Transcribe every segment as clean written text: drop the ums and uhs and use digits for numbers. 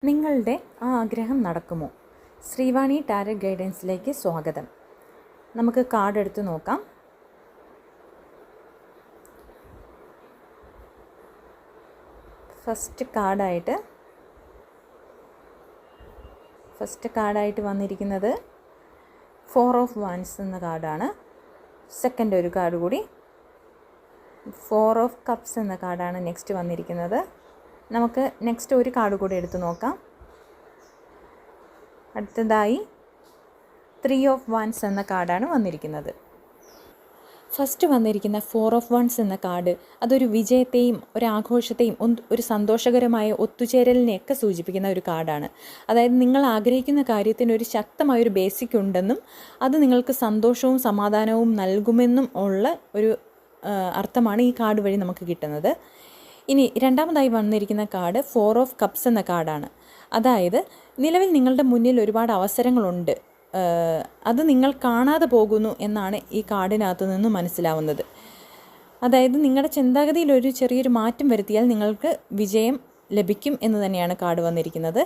നിങ്ങളുടെ ആ ആഗ്രഹം നടക്കുമോ? ശ്രീവാണി ടാരറ്റ് ഗൈഡൻസിലേക്ക് സ്വാഗതം. നമുക്ക് കാർഡ് എടുത്ത് നോക്കാം. ഫസ്റ്റ് കാർഡായിട്ട് വന്നിരിക്കുന്നത് 4 ഓഫ് വാൻസ് എന്ന കാർഡാണ്. സെക്കൻഡ് ഒരു കാർഡ് കൂടി 4 ഓഫ് കപ്സ് എന്ന കാർഡാണ് നെക്സ്റ്റ് വന്നിരിക്കുന്നത്. നമുക്ക് നെക്സ്റ്റ് ഒരു കാർഡ് കൂടി എടുത്ത് നോക്കാം. അടുത്തതായി 3 ഓഫ് വാൻസ് എന്ന കാർഡാണ് വന്നിരിക്കുന്നത്. ഫസ്റ്റ് വന്നിരിക്കുന്ന 4 ഓഫ് വാൻസ് എന്ന കാർഡ് അതൊരു വിജയത്തെയും ഒരാഘോഷത്തെയും ഒരു സന്തോഷകരമായ ഒത്തുചേരലിനെയൊക്കെ സൂചിപ്പിക്കുന്ന ഒരു കാർഡാണ്. അതായത് നിങ്ങൾ ആഗ്രഹിക്കുന്ന കാര്യത്തിന് ഒരു ശക്തമായൊരു ബേസിക് ഉണ്ടെന്നും അത് നിങ്ങൾക്ക് സന്തോഷവും സമാധാനവും നൽകുമെന്നും ഉള്ള ഒരു അർത്ഥമാണ് ഈ കാർഡ് വഴി നമുക്ക് കിട്ടുന്നത്. ഇനി രണ്ടാമതായി വന്നിരിക്കുന്ന കാർഡ് 4 ഓഫ് കപ്സ് എന്ന കാർഡാണ്. അതായത് നിലവിൽ നിങ്ങളുടെ മുന്നിൽ ഒരുപാട് അവസരങ്ങളുണ്ട്, അത് നിങ്ങൾ കാണാതെ പോകുന്നു എന്നാണ് ഈ കാർഡിനകത്ത് നിന്ന് മനസ്സിലാവുന്നത്. അതായത് നിങ്ങളുടെ ചിന്താഗതിയിൽ ഒരു ചെറിയൊരു മാറ്റം വരുത്തിയാൽ നിങ്ങൾക്ക് വിജയം ലഭിക്കും എന്ന് തന്നെയാണ് കാർഡ് വന്നിരിക്കുന്നത്.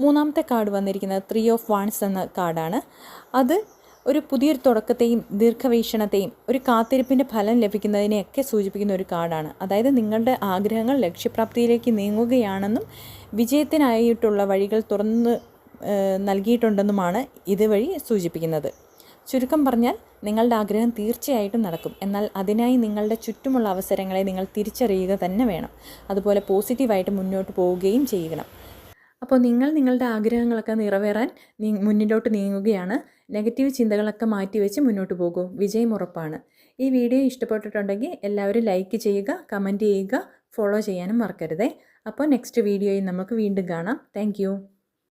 മൂന്നാമത്തെ കാർഡ് വന്നിരിക്കുന്നത് 3 ഓഫ് വാൻസ് എന്ന കാർഡാണ്. അത് ഒരു പുതിയൊരു തുടക്കത്തെയും ദീർഘവീക്ഷണത്തെയും ഒരു കാത്തിരിപ്പിൻ്റെ ഫലം ലഭിക്കുന്നതിനെയൊക്കെ സൂചിപ്പിക്കുന്ന ഒരു കാർഡാണ്. അതായത് നിങ്ങളുടെ ആഗ്രഹങ്ങൾ ലക്ഷ്യപ്രാപ്തിയിലേക്ക് നീങ്ങുകയാണെന്നും വിജയത്തിനായിട്ടുള്ള വഴികൾ തുറന്ന് നൽകിയിട്ടുണ്ടെന്നുമാണ് ഇതുവഴി സൂചിപ്പിക്കുന്നത്. ചുരുക്കം പറഞ്ഞാൽ നിങ്ങളുടെ ആഗ്രഹം തീർച്ചയായിട്ടും നടക്കും. എന്നാൽ അതിനായി നിങ്ങളുടെ ചുറ്റുമുള്ള അവസരങ്ങളെ നിങ്ങൾ തിരിച്ചറിയുക തന്നെ വേണം. അതുപോലെ പോസിറ്റീവായിട്ട് മുന്നോട്ട് പോവുകയും ചെയ്യണം. അപ്പോൾ നിങ്ങളുടെ ആഗ്രഹങ്ങളൊക്കെ നിറവേറാൻ മുന്നിലോട്ട് നീങ്ങുകയാണ്. നെഗറ്റീവ് ചിന്തകളൊക്കെ മാറ്റിവെച്ച് മുന്നോട്ട് പോകൂ. വിജയം ഉറപ്പാണ്. ഈ വീഡിയോ ഇഷ്ടപ്പെട്ടിട്ടുണ്ടെങ്കിൽ എല്ലാവരും ലൈക്ക് ചെയ്യുക, കമൻറ്റ് ചെയ്യുക, ഫോളോ ചെയ്യാനും മറക്കരുതേ. അപ്പോൾ നെക്സ്റ്റ് വീഡിയോയിൽ നമുക്ക് വീണ്ടും കാണാം. താങ്ക്